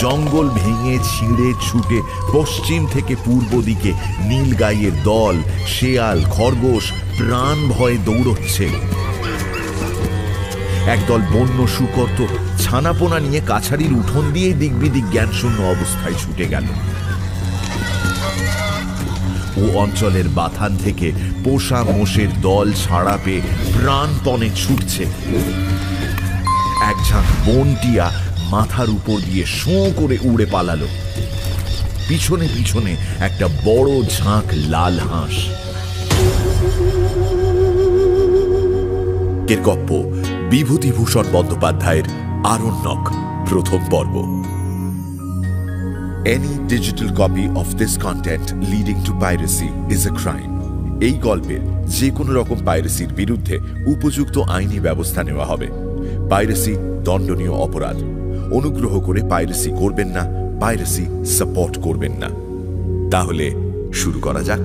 জঙ্গল ভেঙে ছিঁড়ে ছুটে পশ্চিম থেকে পূর্ব দিকে নীলগাইয়ের দল, শেয়াল, খরগোশ প্রাণ ভয়ে দৌড়চ্ছে। একদল বন্য শুকর তো ছানাপোনা নিয়ে কাছারির উঠোন দিয়ে দিকবিদিক জ্ঞানশূন্য অবস্থায় ছুটে গেল। ও অঞ্চলের বাথান থেকে পোষা মোষের দল ছাড়া পেয়ে প্রাণপণে ছুটছে। এক ঝাঁক বনটিয়া মাথার উপর দিয়ে শোঁ করে উড়ে পালালো। পিছনে পিছনে একটা বড় ঝাঁক লাল হাঁস। এর গপ্প বিভূতিভূষণ বন্দ্যোপাধ্যায়ের আরণ্যক, প্রথম পর্ব। Any digital copy of this content leading to piracy is a crime. এই গল্পের যে কোনো রকম পাইরেসির বিরুদ্ধে উপযুক্ত আইনি ব্যবস্থা নেওয়া হবে। পাইরেসি দণ্ডনীয় অপরাধ। অনুগ্রহ করে পাইরেসি করবেন না, পাইরেসি সাপোর্ট করবেন না। তাহলে শুরু করা যাক।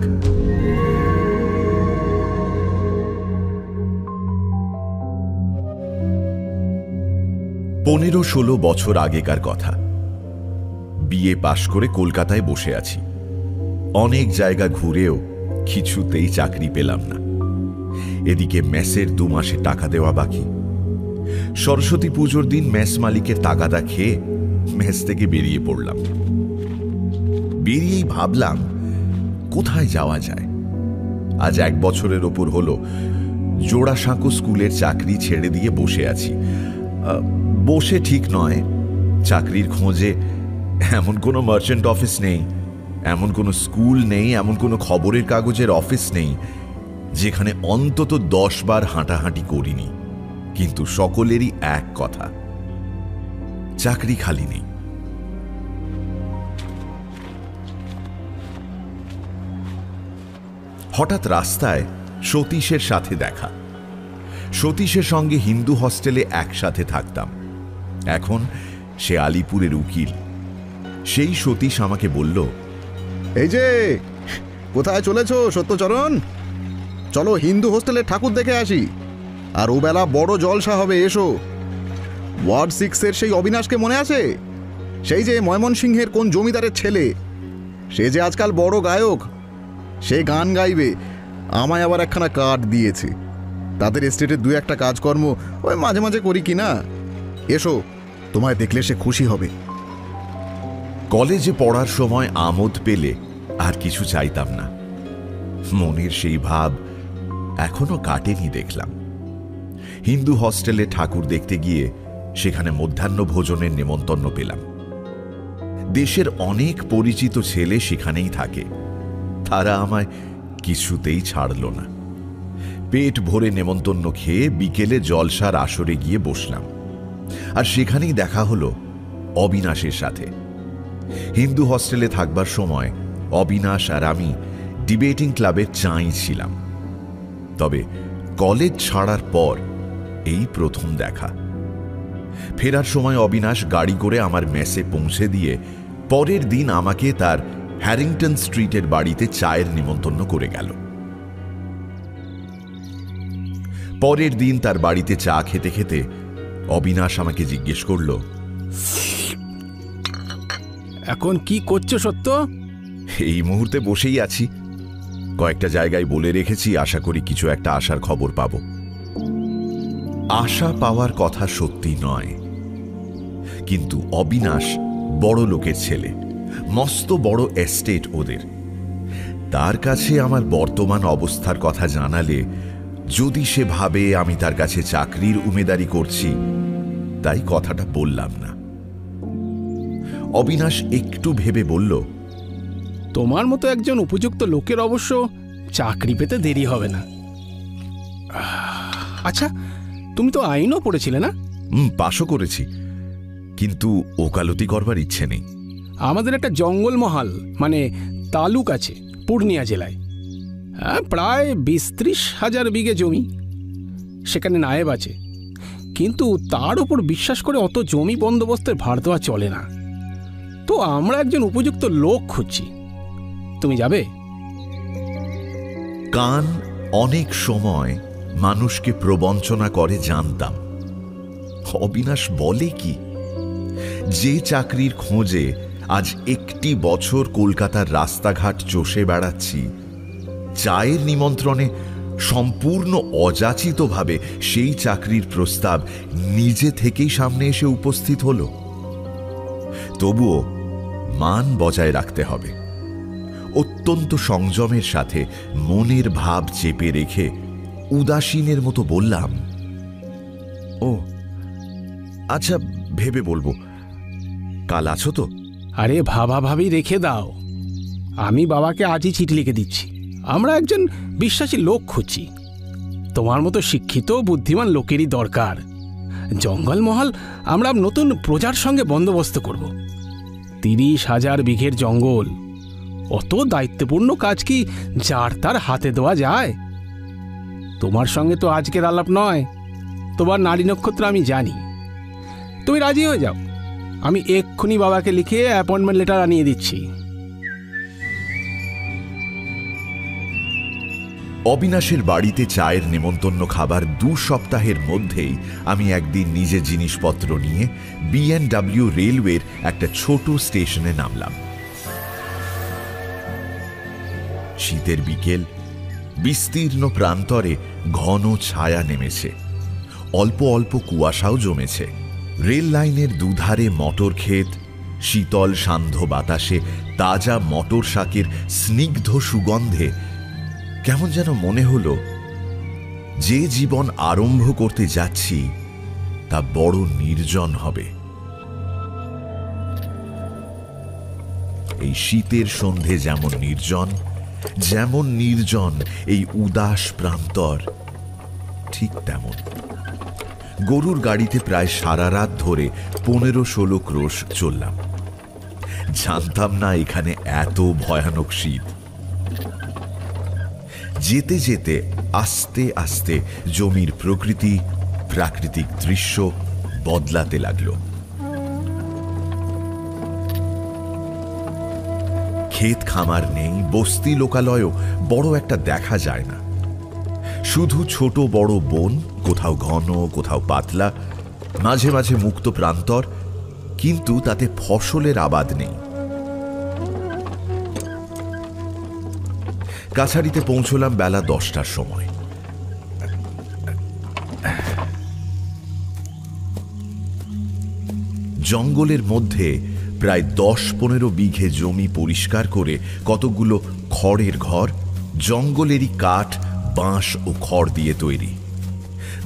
15-16 বছর আগেকার কথা। বিএ পাশ করে কলকাতায় বসে আছি। অনেক জায়গা ঘুরেও কিছুতেই চাকরি পেলাম না। এদিকে মেসের 2 মাসে টাকা দেওয়া বাকি। সরস্বতী পুজোর দিন মেস মালিকের তাগাদা খেয়ে মেস থেকে বেরিয়ে পড়লাম। বেরিয়েই ভাবলাম কোথায় যাওয়া যায়। আজ 1 বছরের ওপর হলো জোড়াসাঁকো স্কুলের চাকরি ছেড়ে দিয়ে বসে আছি। বসে ঠিক নয়, চাকরির খোঁজে এমন কোনো মার্চেন্ট অফিস নেই, এমন কোনো স্কুল নেই, এমন কোনো খবরের কাগজের অফিস নেই যেখানে অন্তত 10 বার হাঁটাহাঁটি করিনি। কিন্তু সকলেরই এক কথা, চাকরি খালি নেই। হঠাৎ রাস্তায় সতীশের সাথে দেখা। সতীশের সঙ্গে হিন্দু হস্টেলে একসাথে থাকতাম। এখন সে আলিপুরের উকিল। সেই সতীশ আমাকে বলল, এই যে কোথায় চলেছ সত্যচরণ? চলো হিন্দু হোস্টেলে ঠাকুর দেখে আসি। আর ও বেলা বড় জলসা হবে, এসো। ওয়ার্ড 6-এর সেই অবিনাশকে মনে আছে? সেই যে ময়মনসিংহের কোন জমিদারের ছেলে, সে যে আজকাল বড় গায়ক। সে গান গাইবে, আমায় আবার একখানা কার্ড দিয়েছে। তাদের এস্টেটের 2-1টা কাজকর্ম ওই মাঝে মাঝে করি কিনা। এসো, তোমায় দেখলে সে খুশি হবে। কলেজে পড়ার সময় আমোদ পেলে আর কিছু চাইতাম না। মনের সেই ভাব এখনো কাটেনি দেখলাম। হিন্দু হস্টেলে ঠাকুর দেখতে গিয়ে সেখানে মধ্যাহ্ন ভোজনের নেমন্তন্ন পেলাম। দেশের অনেক পরিচিত ছেলে সেখানেই থাকে। তারা আমায় কিছুতেই ছাড়ল না। পেট ভরে নেমন্তন্ন খেয়ে বিকেলে জলসার আসরে গিয়ে বসলাম। আর সেখানেই দেখা হলো অবিনাশের সাথে। হিন্দু হস্টেলে থাকবার সময় অবিনাশ আর আমি ডিবেটিং ক্লাবের চাঁই ছিলাম। তবে কলেজ ছাড়ার পর এই প্রথম দেখা। ফেরার সময় অবিনাশ গাড়ি করে আমার মেসে পৌঁছে দিয়ে পরের দিন আমাকে তার হ্যারিংটন স্ট্রিটের বাড়িতে চায়ের নিমন্ত্রণ করে গেল। পরের দিন তার বাড়িতে চা খেতে খেতে অবিনাশ আমাকে জিজ্ঞেস করল, এখন কি করছো সত্য? এই মুহূর্তে বসেই আছি। কয়েকটা জায়গায় বলে রেখেছি, আশা করি কিছু একটা আসার খবর পাব। আশা পাওয়ার কথা সত্যি নয়, কিন্তু অবিনাশ বড় লোকের ছেলে, মস্ত বড় এস্টেট ওদের। তার কাছে আমার বর্তমান অবস্থার কথা জানালে যদি সে ভাবে আমি তার কাছে চাকরির উমেদারি করছি, তাই কথাটা বললাম না। অবিনাশ একটু ভেবে বলল, তোমার মতো একজন উপযুক্ত লোকের অবশ্য চাকরি পেতে দেরি হবে না। আচ্ছা, তুমি তো আইনও পড়েছিলে না? পাশও করেছি, কিন্তু ওকালতি করবার ইচ্ছে নেই। আমাদের একটা জঙ্গলমহল মানে তালুক আছে পূর্ণিয়া জেলায়। প্রায় 20-30 হাজার বিঘে জমি। সেখানে নায়েব আছে, কিন্তু তার উপর বিশ্বাস করে অত জমি বন্দোবস্তের ভার দেওয়া চলে না। তো আমরা একজন উপযুক্ত লোক খুঁজছি, তুমি যাবে? কান অনেক সময় মানুষকে প্রবঞ্চনা করে জানতাম। অবিনাশ বলে কি, যে চাকরির খোঁজে আজ একটি বছর কলকাতার রাস্তাঘাট চষে বেড়াচ্ছি, চায়ের নিমন্ত্রণে সম্পূর্ণ অযাচিতভাবে সেই চাকরির প্রস্তাব নিজে থেকেই সামনে এসে উপস্থিত হল। তবুও মান বজায় রাখতে হবে। অত্যন্ত সংযমের সাথে মনের ভাব চেপে রেখে উদাসীনের মতো বললাম, ও আচ্ছা, ভেবে বলবো। কাল আছো তো? আরে ভাবাভাবি রেখে দাও, আমি বাবাকে আজই চিঠি লিখে দিচ্ছি। আমরা একজন বিশ্বাসী লোক খুঁজছি, তোমার মতো শিক্ষিত বুদ্ধিমান লোকেরই দরকার। জঙ্গলমহল আমরা নতুন প্রজার সঙ্গে বন্দোবস্ত করব। 30,000 বিঘের জঙ্গল, অত দায়িত্বপূর্ণ কাজ কি যার তার হাতে দেওয়া যায়? তোমার সঙ্গে তো আজকের আলাপ নয়, তোমার নারী নক্ষত্র আমি জানি। তুমি রাজি হয়ে যাও, আমি এক্ষুনি বাবাকে লিখে অ্যাপয়েন্টমেন্ট লেটার আনিয়ে দিচ্ছি। অবিনাশের বাড়িতে চায়ের নেমন্তন্ন খাবার 2 সপ্তাহের মধ্যেই আমি একদিন নিজের জিনিসপত্র নিয়ে BNW রেলওয়ের একটা ছোট স্টেশনে নামলাম। শীতের বিকেল, বিস্তীর্ণ প্রান্তরে ঘন ছায়া নেমেছে, অল্প অল্প কুয়াশাও জমেছে। রেল লাইনের দুধারে মটর ক্ষেত, শীতল সান্ধ্য বাতাসে তাজা মটর শাকের স্নিগ্ধ সুগন্ধে কেমন যেন মনে হলো যে জীবন আরম্ভ করতে যাচ্ছি তা বড় নির্জন হবে। এই শীতের সন্ধে যেমন নির্জন এই উদাস প্রান্তর, ঠিক তেমন। গরুর গাড়িতে প্রায় সারা রাত ধরে 15-16 ক্রোশ চললাম। জানতাম না এখানে এত ভয়ানক শীত। যেতে যেতে আস্তে আস্তে জমির প্রকৃতি, প্রাকৃতিক দৃশ্য বদলাতে লাগলো। ক্ষেত খামার নেই, বস্তি লোকালয়ও বড় একটা দেখা যায় না। শুধু ছোট বড় বন, কোথাও ঘন কোথাও পাতলা, মাঝে মাঝে মুক্ত প্রান্তর, কিন্তু তাতে ফসলের আবাদ নেই। কাছারিতে পৌঁছলাম বেলা 10টার সময়। জঙ্গলের মধ্যে প্রায় 10-15 বিঘে জমি পরিষ্কার করে কতগুলো খড়ের ঘর, জঙ্গলেরই কাঠ, বাঁশ ও খড় দিয়ে তৈরি।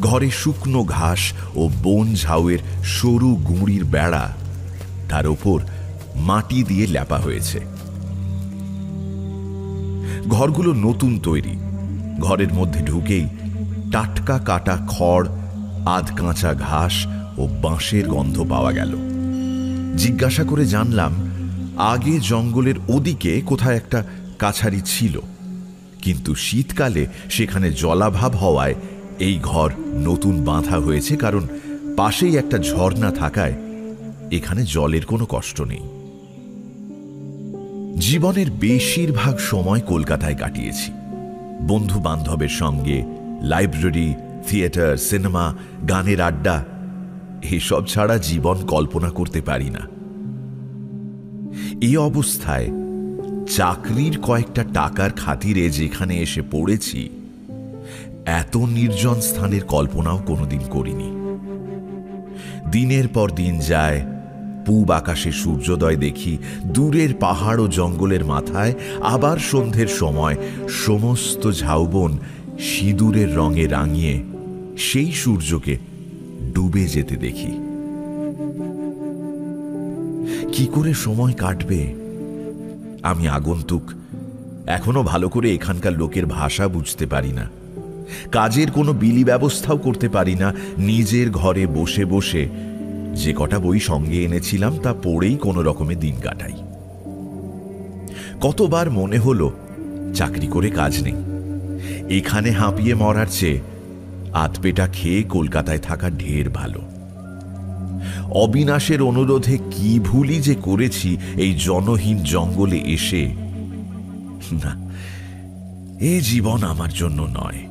ঘরে শুকনো ঘাস ও বন ঝাউয়ের সরু গুঁড়ির বেড়া, তার ওপর মাটি দিয়ে লেপা হয়েছে। ঘরগুলো নতুন তৈরি। ঘরের মধ্যে ঢুকেই টাটকা কাটা খড়, আধ কাঁচা ঘাস ও বাঁশের গন্ধ পাওয়া গেল। জিজ্ঞাসা করে জানলাম আগে জঙ্গলের ওদিকে কোথায় একটা কাছারি ছিল, কিন্তু শীতকালে সেখানে জলাভাব হওয়ায় এই ঘর নতুন বাঁধা হয়েছে, কারণ পাশেই একটা ঝর্ণা থাকায় এখানে জলের কোনো কষ্ট নেই। জীবনের বেশিরভাগ সময় কলকাতায় কাটিয়েছি, বন্ধু বান্ধবের সঙ্গে। লাইব্রেরি, থিয়েটার, সিনেমা, গানের আড্ডা, এসব ছাড়া জীবন কল্পনা করতে পারি না। এই অবস্থায় চাকরির কয়েকটা টাকার খাতিরে যেখানে এসে পড়েছি, এত নির্জন স্থানের কল্পনাও কোনোদিন করিনি। দিনের পর দিন যায়, পূব আকাশে সূর্যোদয় দেখি, দূরের পাহাড় ও জঙ্গলের মাথায় আবার সন্ধ্যের সময় সমস্ত ঝাউবন সিঁদুরের রঙে রাঙিয়ে সেই সূর্যকে ডুবে যেতে দেখি। কি করে সময় কাটবে? আমি আগন্তুক, এখনো ভালো করে এখানকার লোকের ভাষা বুঝতে পারি না, কাজের কোনো বিলি ব্যবস্থাও করতে পারি না। নিজের ঘরে বসে বসে যে কটা বই সঙ্গে এনেছিলাম তা পড়েই কোনো রকমে দিন কাটাই। কতবার মনে হলো চাকরি করে কাজ নেই, এখানে হাঁপিয়ে মরার চেয়ে আধপেটা খেয়ে কলকাতায় থাকা ঢের ভালো। অবিনাশের অনুরোধে কি ভুলই যে করেছি এই জনহীন জঙ্গলে এসে। না, এ জীবন আমার জন্য নয়।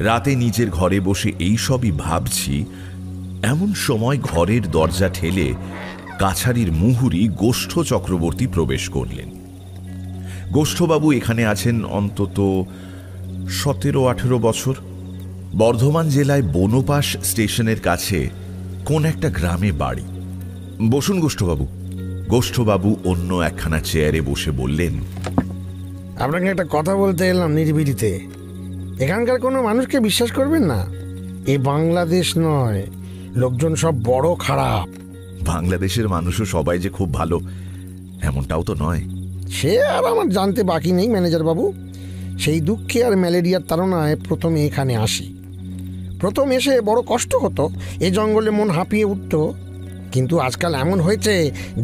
রাতে নিজের ঘরে বসে এই সবই ভাবছি, এমন সময় ঘরের দরজা ঠেলে কাছারির মুহুরী গোষ্ঠ চক্রবর্তী প্রবেশ করলেন। গোষ্ঠবাবু এখানে আছেন অন্তত 17-18 বছর। বর্ধমান জেলায় বনপাশ স্টেশনের কাছে কোন একটা গ্রামে বাড়ি। বসুন গোষ্ঠবাবু। গোষ্ঠবাবু অন্য একখানা চেয়ারে বসে বললেন, আপনাকে একটা কথা বলতে এলাম নিরিবিলিতে। এখানকার কোনো মানুষকে বিশ্বাস করবেন না। এ বাংলাদেশ নয়, লোকজন সব বড় খারাপ। বাংলাদেশের মানুষও সবাই যে খুব ভালো এমনটাও তো নয়। সে আর আমার জানতে বাকি নেই ম্যানেজার বাবু। সেই দুঃখে আর ম্যালেরিয়ার তাড়নায় প্রথমে এখানে আসি। প্রথম এসে বড় কষ্ট হতো, এ জঙ্গলে মন হাঁপিয়ে উঠত। কিন্তু আজকাল এমন হয়েছে,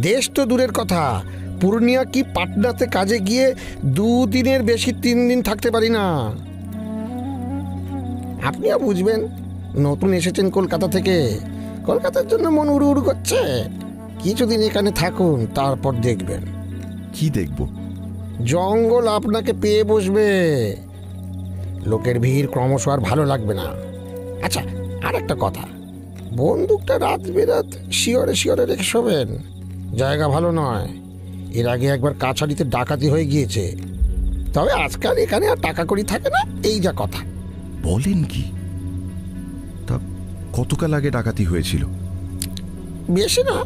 দেশ তো দূরের কথা, পূর্ণিয়া কি পাটনাতে কাজে গিয়ে 2 দিনের বেশি 3 দিন থাকতে পারি না। আপনিও বুঝবেন, নতুন এসেছেন কলকাতা থেকে, কলকাতার জন্য মন উড়ু উড়ু করছে। কিছুদিন এখানে থাকুন, তারপর দেখবেন। কি দেখব? জঙ্গল আপনাকে পেয়ে বসবে। লোকের ভিড় ক্রমশ আর ভালো লাগবে না। আচ্ছা, আর একটা কথা, বন্দুকটা রাত বেরাত শিওরে শিওরে রেখে শোবেন। জায়গা ভালো নয়। এর আগে একবার কাছারিতে ডাকাতি হয়ে গিয়েছে। তবে আজকাল এখানে আর টাকা কড়ি থাকে না, এই যা কথা। বলেন কি? তা কতকাল আগে ডাকাতি হয়েছিল? বেশি না,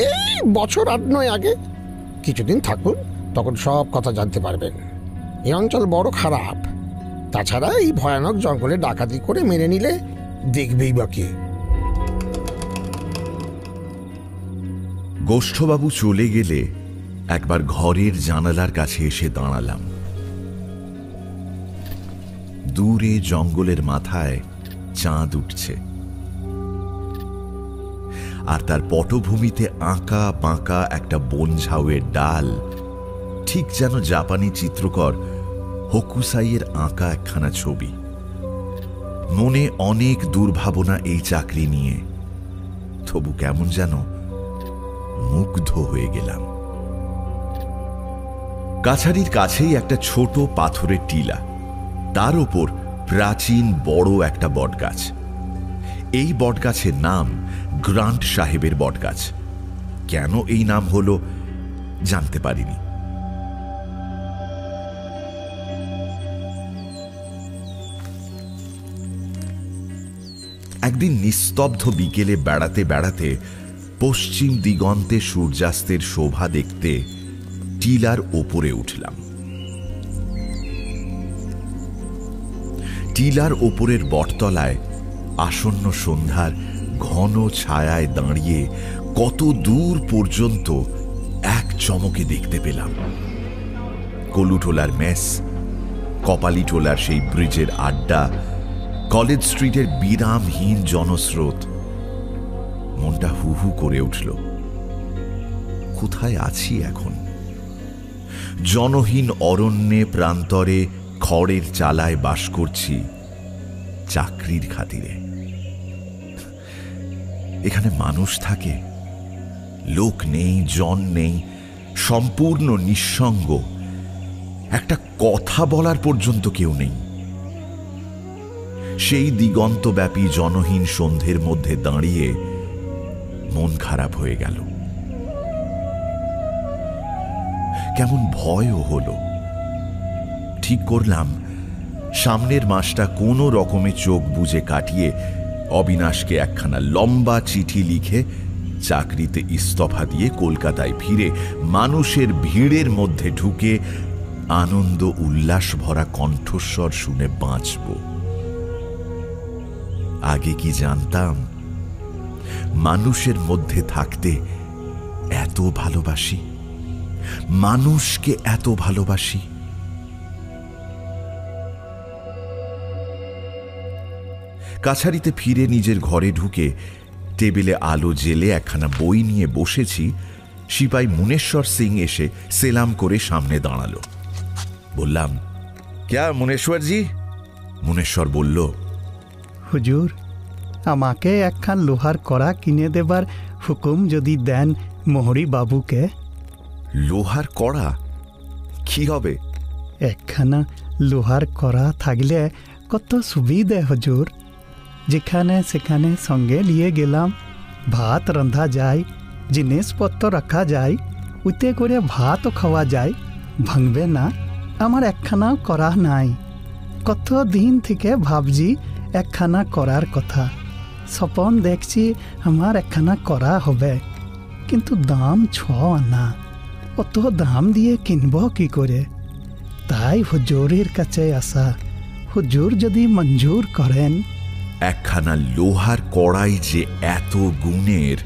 এই বছর 8-9 আগে। কিছুদিন থাকুন, তখন সব কথা জানতে পারবেন। এই অঞ্চল বড় খারাপ। তাছাড়া এই ভয়ানক জঙ্গলে ডাকাতি করে মেরে নিলে দেখবেই বা কে। গোষ্ঠবাবু চলে গেলে একবার ঘরের জানালার কাছে এসে দাঁড়ালাম। দূরে জঙ্গলের মাথায় চাঁদ উঠছে, আর তার পটভূমিতে আঁকা বাঁকা একটা বনঝাউয়ের ডাল, ঠিক যেন জাপানি চিত্রকর হোকুসাইয়ের আঁকা একখানা ছবি। মনে অনেক দুর্ভাবনা এই চাকরি নিয়ে, তবু কেমন যেন মুগ্ধ হয়ে গেলাম। কাছারির কাছেই একটা ছোট পাথরের টিলা, তার ওপর প্রাচীন বড় একটা বটগাছ। এই বটগাছের নাম গ্রান্ট সাহেবের বটগাছ। কেন এই নাম হলো জানতে পারিনি। একদিন নিস্তব্ধ বিকেলে বেড়াতে বেড়াতে পশ্চিম দিগন্তে সূর্যাস্তের শোভা দেখতে টিলার ওপরে উঠলাম। টিলার ওপরের বটতলায় আসন্ন সন্ধ্যার ঘন ছায়ায় দাঁড়িয়ে কত দূর পর্যন্ত এক চমকে দেখতে পেলাম কলুটোলার মেস, কপালিটোলার সেই ব্রিজের আড্ডা, কলেজ স্ট্রিটের বিরামহীন জনস্রোত। মনটা হু হু করে উঠল। কোথায় আছি এখন? জনহীন অরণ্যে প্রান্তরে খড়ের চালায় বাস করছি চাকরির খাতিরে। এখানে মানুষ থাকে, লোক নেই, জন নেই, সম্পূর্ণ নিঃসঙ্গ। একটা কথা বলার পর্যন্ত কেউ নেই। সেই দিগন্তব্যাপী জনহীন সন্ধ্যের মধ্যে দাঁড়িয়ে মন খারাপ হয়ে গেল। কেমন ভয়ও হলো। ঠিক করলাম সামনের মাসটা কোনো রকমে চোখ বুজে কাটিয়ে অবিনাশকে একখানা লম্বা চিঠি লিখে চাকরিতে ইস্তফা দিয়ে কলকাতায় ফিরে মানুষের ভিড়ের মধ্যে ঢুকে আনন্দ উল্লাস ভরা কণ্ঠস্বর শুনে বাঁচব। আগে কি জানতাম মানুষের মধ্যে থাকতে এত ভালোবাসি, মানুষকে এত ভালোবাসি। কাছারিতে ফিরে নিজের ঘরে ঢুকে টেবিলে আলো জেলে একখানা বই নিয়ে বসেছি। সিপাই মুনেশ্বর সিং এসে সেলাম করে সামনে দাঁড়ালো। বললাম, ক্যা মুনেশ্বরজি? মুনেশ্বর বলল, হুজুর, আমাকে একখান লোহার কড়া কিনে দেবার হুকুম যদি দেন মোহরি বাবুকে। লোহার কড়া? কি হবে? একখানা লোহার কড়া থাকলে কত সুবিধে হুজুর। যেখানে সেখানে সঙ্গে নিয়ে গেলাম। ভাত রান্ধা যায়, জিনিসপত্র রাখা যায়, উতে করে ভাতও খাওয়া যায়, ভাঙবে না। আমার একখানাও করা নাই। কত দিন থেকে ভাবছি একখানা করার কথা। স্বপন দেখছি আমার একখানা করা হবে, কিন্তু দাম 6 আনা। অত দাম দিয়ে কিনব কি করে? তাই হুজুরের কাছে আসা। হুজুর যদি মঞ্জুর করেন। একখানা লোহার কড়াই যে এত গুণের,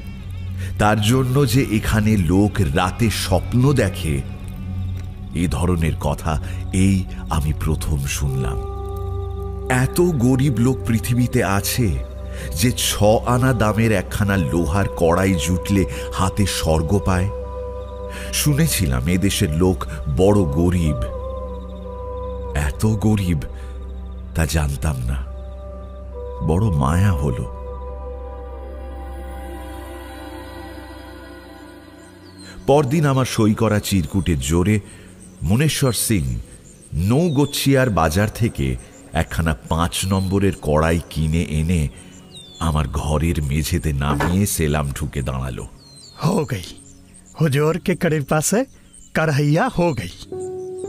তার জন্য যে এখানে লোক রাতে স্বপ্ন দেখে, এ ধরনের কথা এই আমি প্রথম শুনলাম। এত গরিব লোক পৃথিবীতে আছে যে 6 আনা দামের একখানা লোহার কড়াই জুটলে হাতে স্বর্গ পায়। শুনেছিলাম এদেশের লোক বড় গরিব। এত গরিব তা জানতাম না। বড় মায়া হলো। পরদিন আমার সই করা চিরকুটের জোরে মুনেশ্বর সিং নৌগচ্ছিয়ার বাজার থেকে একখানা 5 নম্বরের কড়াই কিনে এনে আমার ঘরের মেঝেতে নামিয়ে সেলাম ঠুকে দাঁড়ালো। हो गई, हुजूर के कृपा से कढ़ैया हो गई।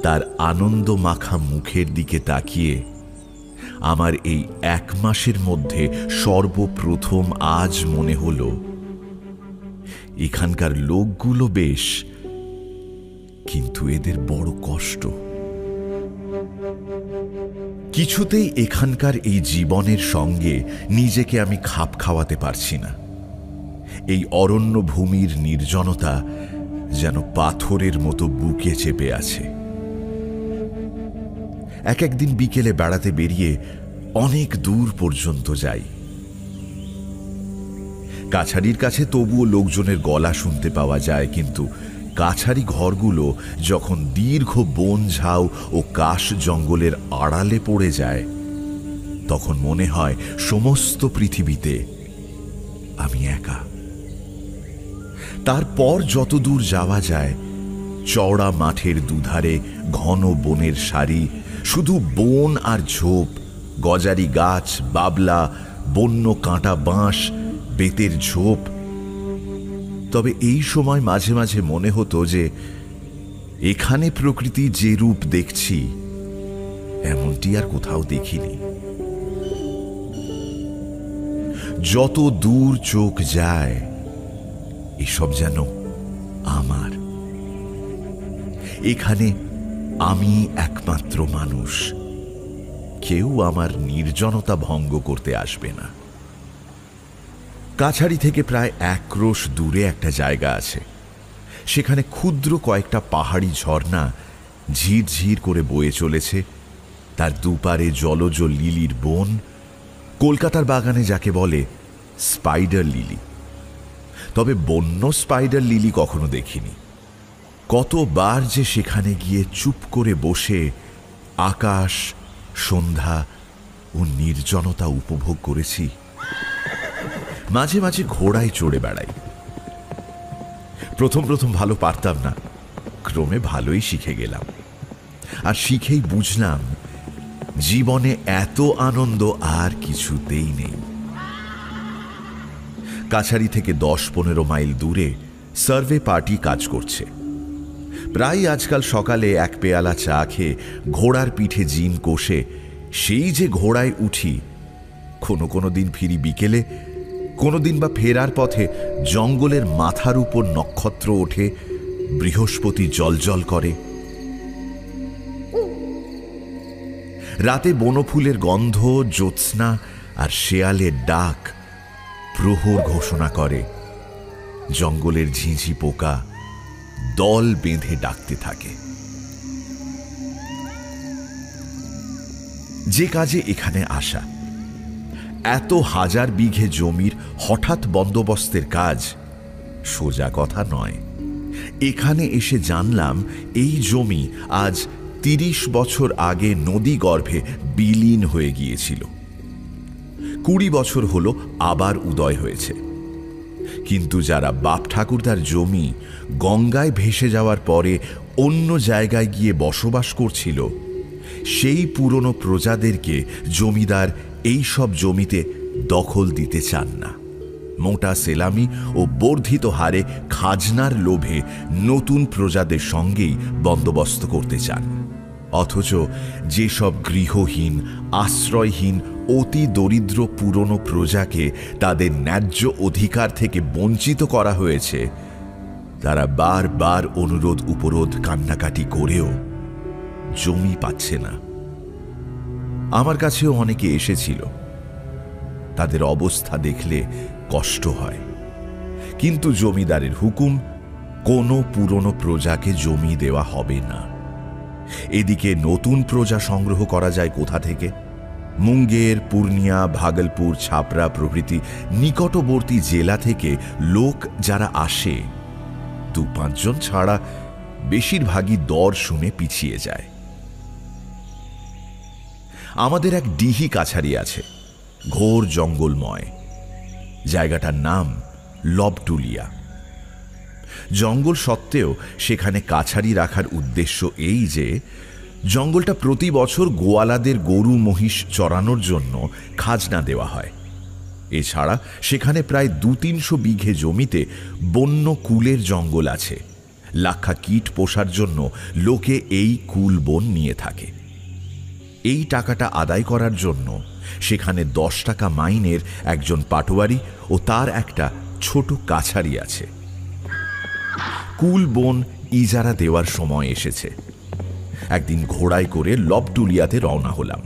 তার আনন্দ মাখা মুখের দিকে তাকিয়ে আমার এই 1 মাসের মধ্যে সর্বপ্রথম আজ মনে হলো এখানকার লোকগুলো বেশ, কিন্তু এদের বড় কষ্ট। কিছুতেই এখানকার এই জীবনের সঙ্গে নিজেকে আমি খাপ খাওয়াতে পারছি না। এই অরণ্য ভূমির নির্জনতা যেন পাথরের মতো বুকে চেপে আছে। একদিন বিকেলে বেড়াতে বেরিয়ে অনেক দূর পর্যন্ত যাই। কাছারির কাছে তবুও লোকজনের গলা শুনতে পাওয়া যায়, কিন্তু কাছারি ঘরগুলো যখন দীর্ঘ বন ঝাউ ও কাশ জঙ্গলের আড়ালে পড়ে যায়, তখন মনে হয় সমস্ত পৃথিবীতে আমি একা। তারপর যত দূর যাওয়া যায়, চওড়া মাঠের দুধারে ঘন বনের সারি, শুধু বন আর ঝোপ, গজারি গাছ, বাবলা, বন্য কাঁটা বাঁশ, বেতের ঝোপ। তবে এই সময় মাঝে মাঝে মনে হতো যে এখানে প্রকৃতি যে রূপ দেখছি এমনটি আর কোথাও দেখিনি। যত দূর চোখ যায় এসব যেন আমার। এখানে আমি একমাত্র মানুষ। কেউ আমার নির্জনতা ভঙ্গ করতে আসবে না। কাছারি থেকে প্রায় 1 ক্রোশ দূরে একটা জায়গা আছে। সেখানে ক্ষুদ্র কয়েকটা পাহাড়ি ঝর্ণা ঝিরঝির করে বয়ে চলেছে। তার দুপারে জলজ লিলির বন, কলকাতার বাগানে যাকে বলে স্পাইডার লিলি। তবে বন্য স্পাইডার লিলি কখনো দেখিনি। কতবার যে সেখানে গিয়ে চুপ করে বসে আকাশ, সন্ধ্যা ও নির্জনতা উপভোগ করেছি। মাঝে মাঝে ঘোড়ায় চড়ে বেড়াই। প্রথম প্রথম ভালো পারতাম না, ক্রমে ভালোই শিখে গেলাম। আর শিখেই বুঝলাম জীবনে এত আনন্দ আর কিছুতেই নেই। কাছারি থেকে 10-15 মাইল দূরে সার্ভে পার্টি কাজ করছে। প্রায় আজকাল সকালে 1 পেয়ালা চা খেয়ে ঘোড়ার পিঠে জিন কষে সেই যে ঘোড়ায় উঠি, কোনো কোনো দিন ফিরি বিকেলে, কোনো দিন বা ফেরার পথে জঙ্গলের মাথার উপর নক্ষত্র ওঠে, বৃহস্পতি জলজল করে। রাতে বনফুলের গন্ধ, জ্যোৎস্না আর শেয়ালের ডাক প্রহর ঘোষণা করে। জঙ্গলের ঝিঁঝি পোকা দল বেঁধে ডাকতে থাকে। যে কাজে এখানে আসা, এত 1000 বিঘে জমির হঠাৎ বন্দোবস্তের কাজ সোজা কথা নয়। এখানে এসে জানলাম এই জমি আজ 30 বছর আগে নদী গর্ভে বিলীন হয়ে গিয়েছিল। 20 বছর হলো আবার উদয় হয়েছে। কিন্তু যারা বাপ ঠাকুরদার জমি গঙ্গায় ভেসে যাওয়ার পরে অন্য জায়গায় গিয়ে বসবাস করছিল, সেই পুরনো প্রজাদেরকে জমিদার এই সব জমিতে দখল দিতে চান না। মোটা সেলামি ও বর্ধিত হারে খাজনার লোভে নতুন প্রজাদের সঙ্গেই বন্দোবস্ত করতে চান। অথচ যেসব গৃহহীন, আশ্রয়হীন, অতি দরিদ্র পুরনো প্রজাকে তাদের ন্যায্য অধিকার থেকে বঞ্চিত করা হয়েছে, তারা বারবার অনুরোধ উপরোধ কান্নাকাটি করেও জমি পাচ্ছে না। আমার কাছেও অনেকে এসেছিল। তাদের অবস্থা দেখলে কষ্ট হয়, কিন্তু জমিদারের হুকুম, কোনো পুরনো প্রজাকে জমি দেওয়া হবে না। এদিকে নতুন প্রজা সংগ্রহ করা যায় কোথা থেকে? মুঙ্গের, পূর্ণিয়া, ভাগলপুর, ছাপড়া প্রভৃতি নিকটবর্তী জেলা থেকে লোক যারা আসে, 2-5 জন ছাড়া বেশিরভাগই দর শুনে পিছিয়ে যায়। আমাদের এক ডিহি কাছারি আছে, ঘোর জঙ্গলময়। জায়গাটার নাম লবটুলিয়া। জঙ্গল সত্ত্বেও সেখানে কাছারি রাখার উদ্দেশ্য এই যে জঙ্গলটা প্রতি বছর গোয়ালাদের গরু মহিষ চরানোর জন্য খাজনা দেওয়া হয়। এছাড়া সেখানে প্রায় 200-300 বিঘে জমিতে বন্য কুলের জঙ্গল আছে। লাক্ষা কীট পোষার জন্য লোকে এই কুল বন নিয়ে থাকে। এই টাকাটা আদায় করার জন্য সেখানে 10 টাকা মাইনের একজন পাটোয়ারি ও তার একটা ছোট কাছারি আছে। কুল বন ইজারা দেওয়ার সময় এসেছে। একদিন ঘোড়ায় করে লবটুলিয়াতে রওনা হলাম।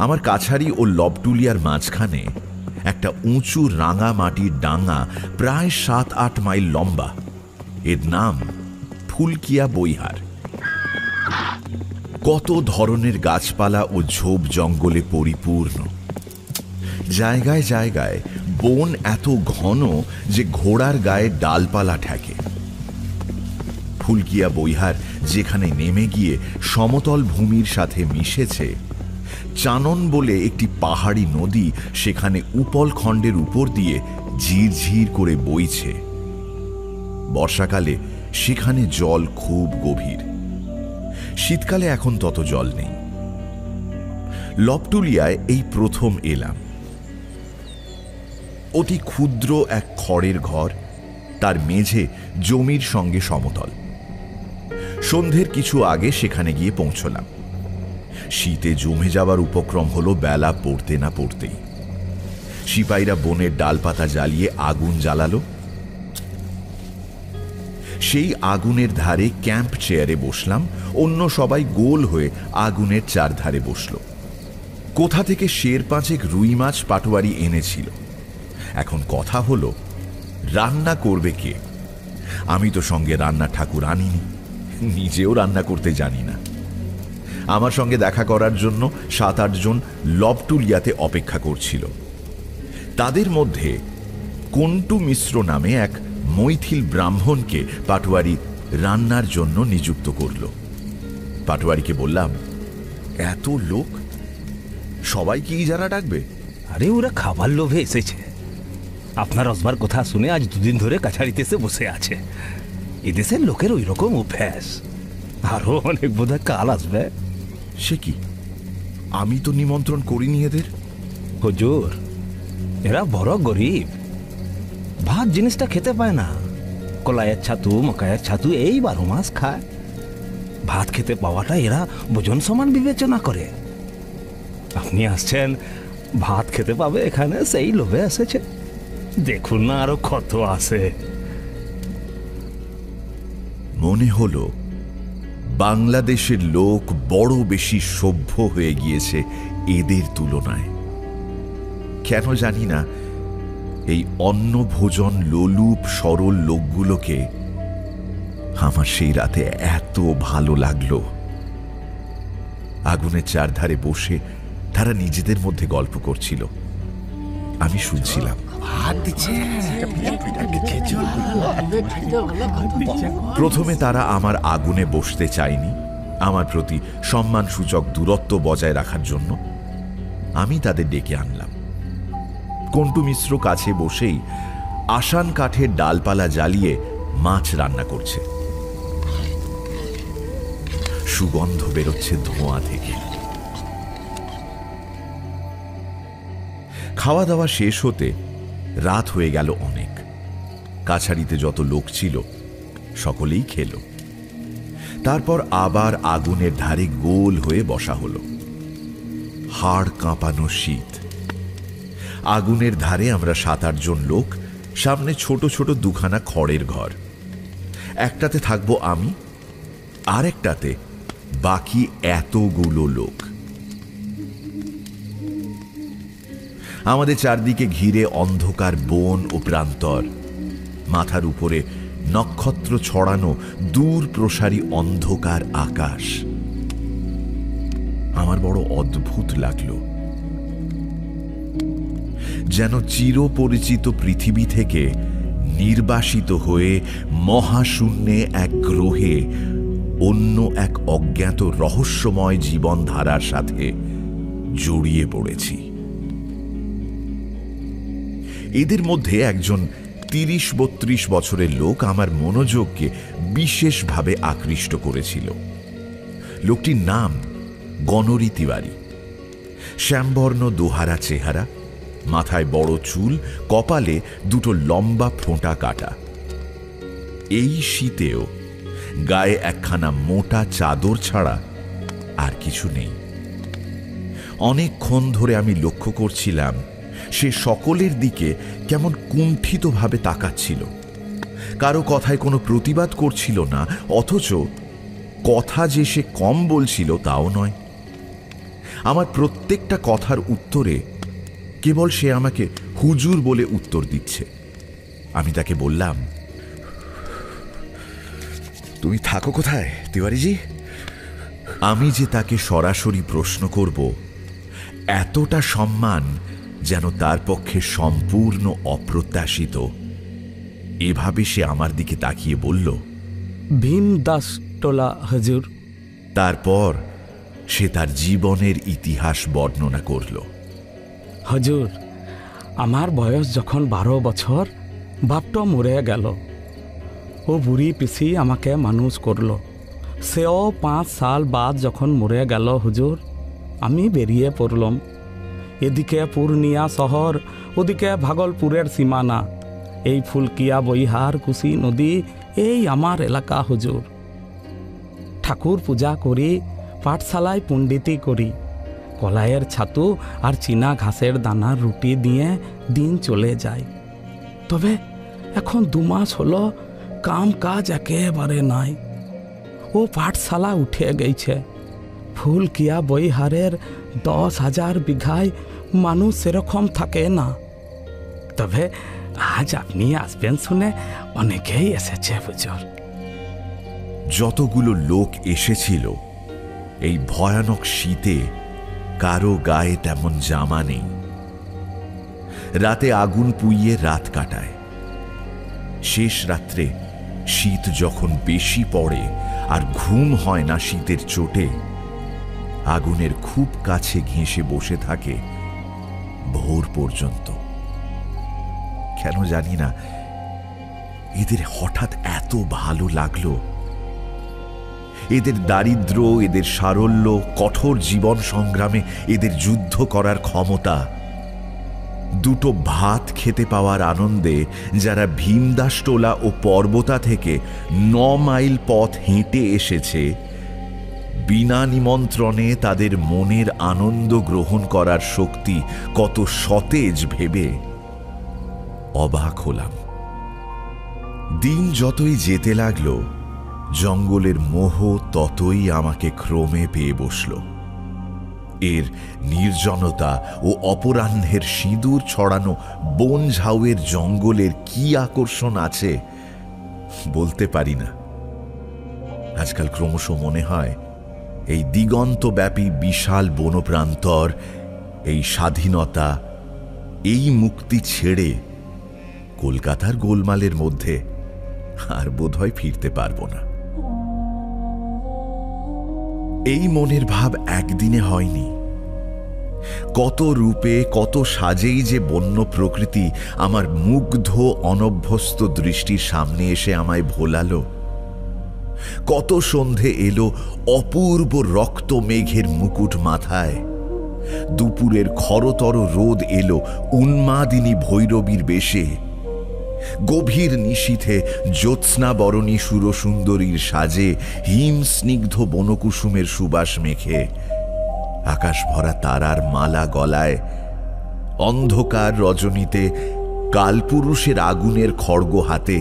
আমার কাছারি ও লবটুলিয়ার মাঝখানে একটা উঁচু রাঙা মাটির ডাঙ্গা প্রায় 7-8 মাইল লম্বা। এর নাম ফুলকিয়া বৈহার। কত ধরনের গাছপালা ও ঝোপ জঙ্গলে পরিপূর্ণ। জায়গায় জায়গায় বন এত ঘন যে ঘোড়ার গায়ে ডালপালা ঠেকে। ফুলকিয়া বৈহার যেখানে নেমে গিয়ে সমতল ভূমির সাথে মিশেছে, চানন বলে একটি পাহাড়ি নদী সেখানে উপল খণ্ডের উপর দিয়ে ঝিরঝির করে বইছে। বর্ষাকালে সেখানে জল খুব গভীর। শীতকালে এখন তত জল নেই। লবটুলিয়ায় এই প্রথম এলাম। অতি ক্ষুদ্র এক খড়ের ঘর, তার মেঝে জমির সঙ্গে সমতল। সন্ধ্যের কিছু আগে সেখানে গিয়ে পৌঁছলাম। শীতে জমে যাবার উপক্রম হলো বেলা পড়তে না পড়তেই। সিপাহীরা বনের ডালপাতা জ্বালিয়ে আগুন জ্বালালো। সেই আগুনের ধারে ক্যাম্প চেয়ারে বসলাম। অন্য সবাই গোল হয়ে আগুনের চারধারে বসল। কোথা থেকে 5.5 রুই মাছ পাটোয়ারি এনেছিল। এখন কথা হলো, রান্না করবে কে? আমি তো সঙ্গে রান্না ঠাকুর আনিনি, নিজেও রান্না করতে জানি না। আমার সঙ্গে দেখা করার জন্য 7-8 জন লবটুলিয়াতে অপেক্ষা করছিল। তাদের মধ্যে কন্টু মিশ্র নামে এক মৈথিল ব্রাহ্মণকে পাটোয়ারি রান্নার জন্য নিযুক্ত করল। পাটোয়ারিকে বললাম, এত লোক, সবাই কি ইজারা ডাকবে? আরে ওরা খাবার লোভে এসেছে। আপনার আসবার কথা শুনে আজ 2 দিন ধরে কাছারিতে এসে বসে আছে। এদেশের লোকের ওই রকম অভ্যাস। আরো অনেক বোধহয় কাল আসবে। সে কি? আমি তো নিমন্ত্রণ করিনি এদের। হুজুর, এরা বড় গরিব, ভাত জিনিসটা খেতে পায় না। কলাইয়ের ছাতু, মকাইয়ের ছাতু এই 12 মাস খায়। ভাত খেতে পাওয়াটা এরা ভোজন সমান বিবেচনা করে। আপনি আসছেন, ভাত খেতে পাবে এখানে, সেই লোভে এসেছে। দেখুন না আরো কত আছে। মনে হলো বাংলাদেশের লোক বড় বেশি সভ্য হয়ে গিয়েছে এদের তুলনায়। কেন জানি না, এই অন্ন ভোজন লোলুপ সরল লোকগুলোকে আমার সেই রাতে এত ভালো লাগলো। আগুনের চারধারে বসে তারা নিজেদের মধ্যে গল্প করছিল, আমি শুনছিলাম। প্রথমে তারা আমার আগুনে বসতে চায়নি। আমার প্রতি সম্মানসূচক দূরত্ব বজায় রাখার জন্য আমি তাদের ডেকে আনলাম। কন্টু মিশ্র কাছে বসেই আসান কাঠের ডালপালা জ্বালিয়ে মাছ রান্না করছে। সুগন্ধ বেরোচ্ছে ধোঁয়া থেকে। খাওয়া দাওয়া শেষ হতে রাত হয়ে গেল অনেক। কাছারিতে যত লোক ছিল সকলেই খেল। তারপর আবার আগুনের ধারে গোল হয়ে বসা হলো। হাড় কাঁপানো শীত। আগুনের ধারে আমরা 7-8 জন লোক, সামনে ছোট ছোট দুখানা খড়ের ঘর। একটাতে থাকবো আমি, আরেকটাতে বাকি এতগুলো লোক। আমাদের চারদিকে ঘিরে অন্ধকার বন ও প্রান্তর, মাথার উপরে নক্ষত্র ছড়ানো দূর প্রসারী অন্ধকার আকাশ। আমার বড় অদ্ভুত লাগলো, যেন চিরপরিচিত পৃথিবী থেকে নির্বাসিত হয়ে মহাশূন্যে এক গ্রহে অন্য এক অজ্ঞাত রহস্যময় জীবনধারার সাথে জড়িয়ে পড়েছি। এদের মধ্যে একজন 30-32 বছরের লোক আমার মনোযোগকে বিশেষভাবে আকৃষ্ট করেছিল। লোকটির নাম গণরী তিওয়ারি। শ্যামবর্ণ দোহারা চেহারা, মাথায় বড় চুল, কপালে 2 লম্বা ফোঁটা কাটা। এই শীতেও গায়ে একখানা মোটা চাদর ছাড়া আর কিছু নেই। অনেকক্ষণ ধরে আমি লক্ষ্য করছিলাম সে সকলের দিকে কেমন কুণ্ঠিতভাবে তাকাচ্ছিল। কারো কথায় কোনো প্রতিবাদ করছিল না, অথচ কথা যে সে কম বলছিল তাও নয়। আমার প্রত্যেকটা কথার উত্তরে কেবল সে আমাকে হুজুর বলে উত্তর দিচ্ছে। আমি তাকে বললাম, তুমি থাকো কোথায় তিওয়ারিজি? আমি যে তাকে সরাসরি প্রশ্ন করব এতটা সম্মান যেন তার পক্ষে সম্পূর্ণ অপ্রত্যাশিত। এভাবে সে আমার দিকে তাকিয়ে বলল, ভীমদাস টোলা হুজুর। তারপর সে তার জীবনের ইতিহাস বর্ণনা করল। হুজুর, আমার বয়স যখন 12 বছর, বাপটা মরে গেল। ও বুড়ি পিসি আমাকে মানুষ করলো। সেও 5 সাল বাদ যখন মরে গেল হুজুর, আমি বেরিয়ে পড়লাম। এদিকে পূর্ণিয়া শহর, ওদিকে ভাগলপুরের সীমানা। এই ফুলকিয়া, বইহার, কুশি নদী, এই আমার এলাকা হুজুর। ঠাকুর পূজা করি, পাঠশালায় পণ্ডিতি করি। কলাইয়ের ছাতু আর চীনা ঘাসের দানার রুটি দিয়ে দিন চলে যায়। তবে এখন 2 মাস হলো কাম কাজ একেবারে নাই। ও পাঠশালা উঠে গেছে। ফুলকিয়া বইহারের 10,000 বিঘায় মানুষ সেরকম থাকে না। তবে আজ আপনি আসবেন শুনে অনেকেই এসেছে হুজুর। যতগুলো লোক এসেছিল, এই ভয়ানক শীতে কারো গায়ে তেমন জামা নেই। রাতে আগুন পুইয়ে রাত কাটায়। শেষ রাত্রে শীত যখন বেশি পড়ে আর ঘুম হয় না শীতের চোটে, আগুনের খুব কাছে ঘেঁষে বসে থাকে ভোর পর্যন্ত। কেন জানি না এদের হঠাৎ এত ভালো লাগলো। এদের দারিদ্র, এদের সারল্য, কঠোর জীবন সংগ্রামে এদের যুদ্ধ করার ক্ষমতা, 2 ভাত খেতে পাওয়ার আনন্দে যারা ভীমদাসটোলা ও পর্বতা থেকে 9 মাইল পথ হেঁটে এসেছে, বিনা নিমন্ত্রণে তাদের মনের আনন্দ গ্রহণ করার শক্তি কত সতেজ ভেবে অবাক হলাম। দিন যতই যেতে লাগলো, জঙ্গলের মোহ ততই আমাকে ক্রমে পেয়ে বসল। এর নির্জনতা ও অপরাহ্নের সিঁদুর ছড়ানো বন ঝাউয়ের জঙ্গলের কি আকর্ষণ আছে বলতে পারি না। আজকাল ক্রমশ মনে হয় এই দিগন্তব্যাপী বিশাল বনপ্রান্তর, এই স্বাধীনতা, এই মুক্তি ছেড়ে কলকাতার গোলমালের মধ্যে আর বোধহয় ফিরতে পারবো না। এই মনের ভাব একদিনে হয়নি। কত রূপে, কত সাজেই যে বন্য প্রকৃতি আমার মুগ্ধ অনভ্যস্ত দৃষ্টির সামনে এসে আমায় ভোলালো। কত সন্ধে এলো অপূর্ব রক্ত মেঘের মুকুট মাথায়, দুপুরের খরতর রোদ এলো উন্মাদিনী ভৈরবীর বেশে। গভীর নিশীথে জ্যোৎস্না বরণী সুরসুন্দরীর সাজে হিম স্নিগ্ধ বনকুসুমের সুবাস মেখে, আকাশ ভরা তারার মালা গলায়, অন্ধকার রজনীতে কালপুরুষের আগুনের খড়গ হাতে,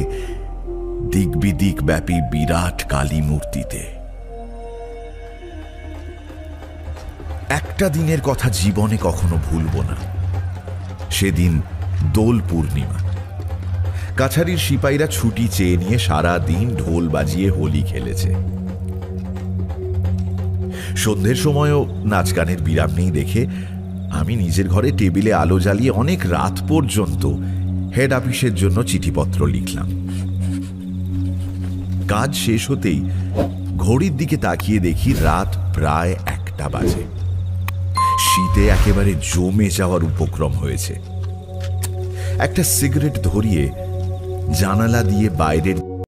দিকবিদিক ব্যাপী বিরাট কালী মূর্তিতে। একটা দিনের কথা জীবনে কখনো ভুলব না। সেদিন দোল পূর্ণিমা। কাছারির সিপাহীরা ছুটি চেয়ে নিয়ে সারা দিন ঢোল বাজিয়ে হোলি খেলেছে। সন্ধ্যের সময়ও নাচ গানের বিরাম নেই দেখে আমি নিজের ঘরে টেবিলে আলো জ্বালিয়ে অনেক রাত পর্যন্ত হেড অফিসের জন্য চিঠিপত্র লিখলাম। কাজ শেষ হতেই ঘড়ির দিকে তাকিয়ে দেখি রাত প্রায় 1টা বাজে। শীতে একেবারে জমে যাওয়ার উপক্রম হয়েছে। একটা সিগারেট ধরিয়ে জানালা দিয়ে বাইরের